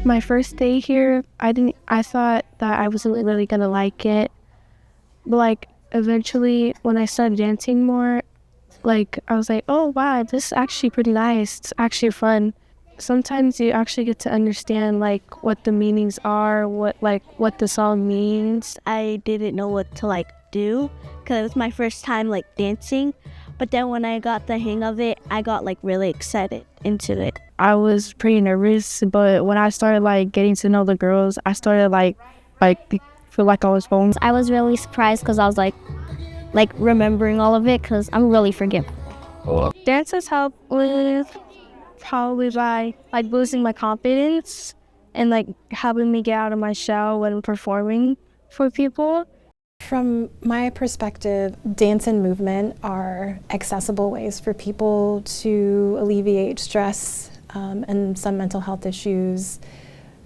My first day here, I thought that I wasn't really gonna like it. But like eventually when I started dancing more, like I was like, oh wow, this is actually pretty nice. It's actually fun. Sometimes you actually get to understand like what the meanings are, what the song means. I didn't know what to do because it was my first time dancing. But then when I got the hang of it, I got really excited into it. I was pretty nervous, but when I started getting to know the girls, I started feel like I was home. I was really surprised because I was remembering all of it because I'm really forgetful. Dances help with probably by boosting my confidence and helping me get out of my shell when performing for people. From my perspective, dance and movement are accessible ways for people to alleviate stress and some mental health issues.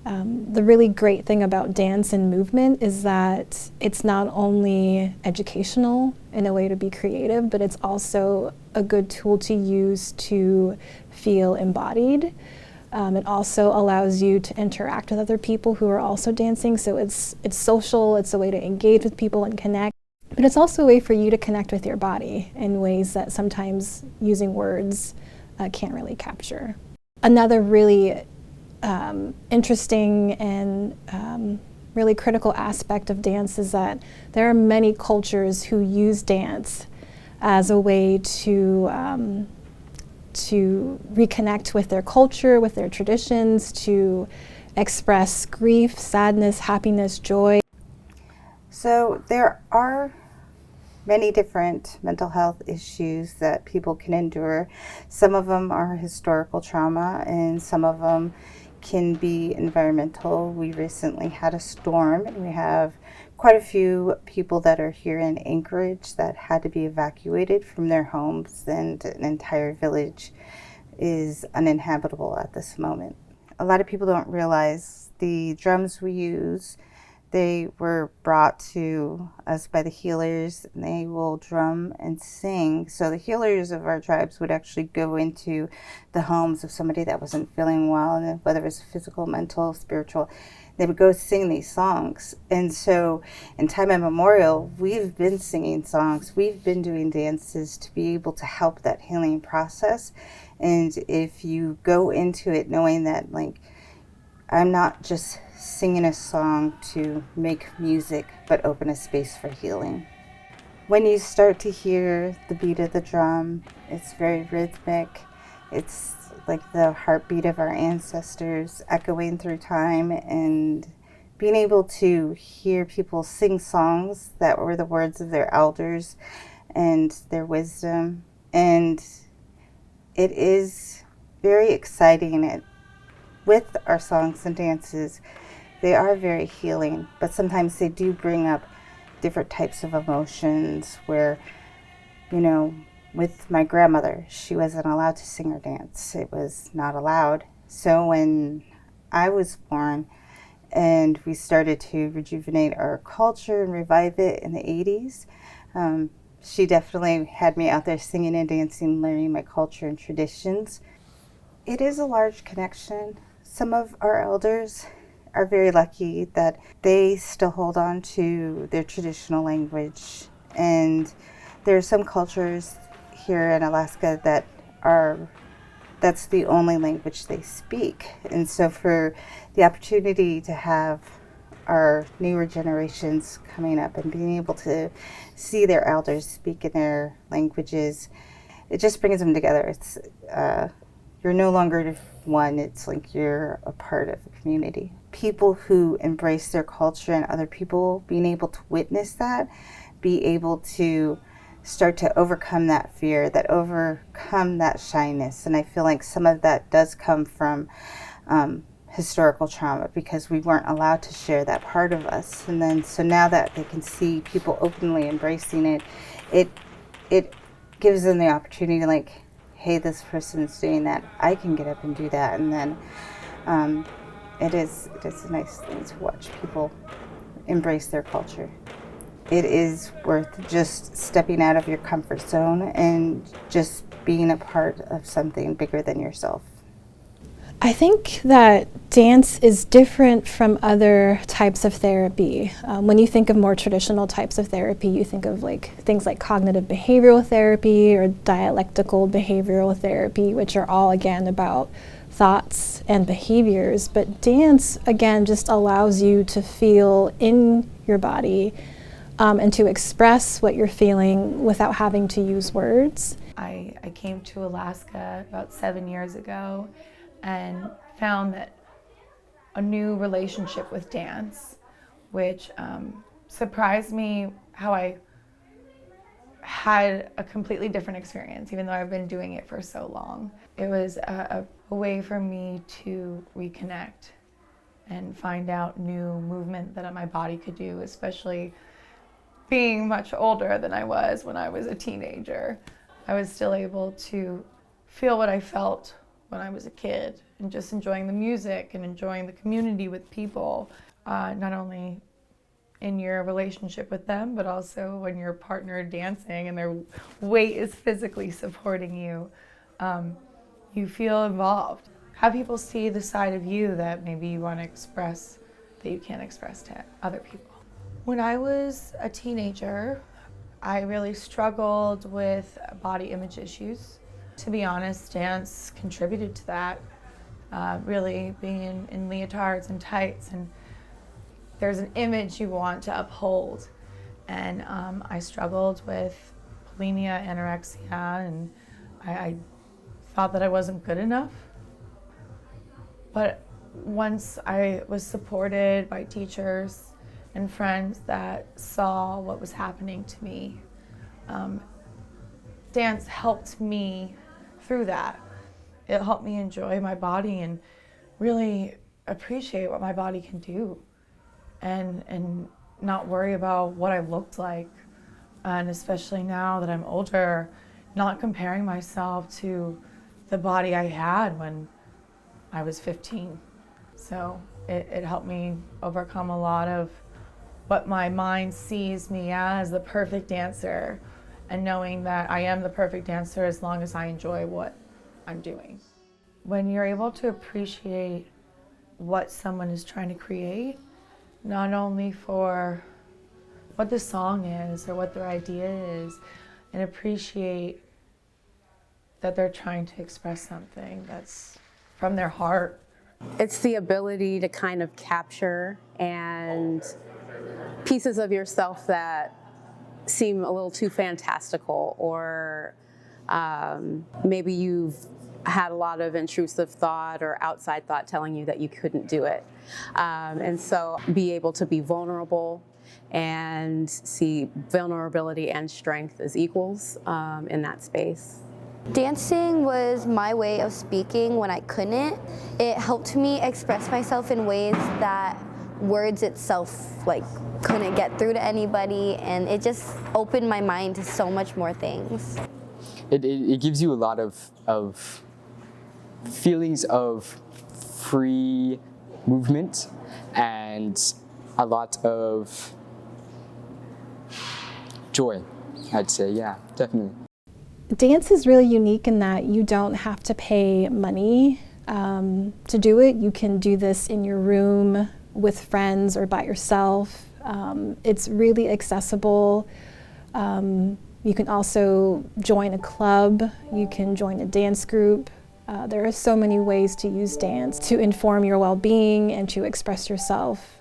The really great thing about dance and movement is that it's not only educational in a way to be creative, but it's also a good tool to use to feel embodied. It also allows you to interact with other people who are also dancing, so it's social, it's a way to engage with people and connect. But it's also a way for you to connect with your body in ways that sometimes using words can't really capture. Another really interesting and really critical aspect of dance is that there are many cultures who use dance as a way to reconnect with their culture, with their traditions, to express grief, sadness, happiness, joy. So there are many different mental health issues that people can endure. Some of them are historical trauma and some of them can be environmental. We recently had a storm and we have quite a few people that are here in Anchorage that had to be evacuated from their homes, and an entire village is uninhabitable at this moment. A lot of people don't realize the drums we use, they were brought to us by the healers, and they will drum and sing. So the healers of our tribes would actually go into the homes of somebody that wasn't feeling well, and whether it was physical, mental, spiritual, they would go sing these songs. And so in time immemorial, we've been singing songs, we've been doing dances to be able to help that healing process. And if you go into it knowing that I'm not just singing a song to make music, but open a space for healing. When you start to hear the beat of the drum, it's very rhythmic. It's like the heartbeat of our ancestors echoing through time, and being able to hear people sing songs that were the words of their elders and their wisdom. And it is very exciting. With our songs and dances, they are very healing, but sometimes they do bring up different types of emotions where, with my grandmother, she wasn't allowed to sing or dance. It was not allowed. So when I was born and we started to rejuvenate our culture and revive it in the 80s, she definitely had me out there singing and dancing, learning my culture and traditions. It is a large connection. Some of our elders are very lucky that they still hold on to their traditional language. And there are some cultures here in Alaska that's the only language they speak. And so for the opportunity to have our newer generations coming up and being able to see their elders speak in their languages, it just brings them together. It's you're no longer one, it's like you're a part of the community. People who embrace their culture and other people being able to witness that, be able to start to overcome that fear, overcome that shyness. And I feel like some of that does come from historical trauma, because we weren't allowed to share that part of us. And then so now that they can see people openly embracing it, it gives them the opportunity to hey, this person's doing that, I can get up and do that. And then it is a nice thing to watch people embrace their culture. It is worth just stepping out of your comfort zone and just being a part of something bigger than yourself. I think that dance is different from other types of therapy. When you think of more traditional types of therapy, you think of things like cognitive behavioral therapy or dialectical behavioral therapy, which are all, again, about thoughts and behaviors. But dance, again, just allows you to feel in your body and to express what you're feeling without having to use words. I came to Alaska about 7 years ago and found that a new relationship with dance, which surprised me how I had a completely different experience, even though I've been doing it for so long. It was a way for me to reconnect and find out new movement that my body could do, especially being much older than I was when I was a teenager. I was still able to feel what I felt when I was a kid and just enjoying the music and enjoying the community with people, not only in your relationship with them, but also when your partner dancing and their weight is physically supporting you. You feel involved. Have people see the side of you that maybe you want to express that you can't express to other people. When I was a teenager, I really struggled with body image issues. To be honest, dance contributed to that, really being in leotards and tights, and there's an image you want to uphold. And I struggled with bulimia, anorexia, and I thought that I wasn't good enough. But once I was supported by teachers and friends that saw what was happening to me, dance helped me through that. It helped me enjoy my body and really appreciate what my body can do and not worry about what I looked like. And especially now that I'm older, not comparing myself to the body I had when I was 15. So it helped me overcome a lot of what my mind sees me as, the perfect dancer, and knowing that I am the perfect dancer as long as I enjoy what I'm doing. When you're able to appreciate what someone is trying to create, not only for what the song is or what their idea is, and appreciate that they're trying to express something that's from their heart. It's the ability to kind of capture and pieces of yourself that seem a little too fantastical, or maybe you've had a lot of intrusive thought or outside thought telling you that you couldn't do it. And so be able to be vulnerable and see vulnerability and strength as equals in that space. Dancing was my way of speaking when I couldn't. It helped me express myself in ways that words itself couldn't get through to anybody, and it just opened my mind to so much more things. It gives you a lot of feelings of free movement and a lot of joy, I'd say. Yeah, definitely. Dance is really unique in that you don't have to pay money to do it. You can do this in your room with friends or by yourself. It's really accessible. You can also join a club. You can join a dance group. There are so many ways to use dance to inform your well-being and to express yourself.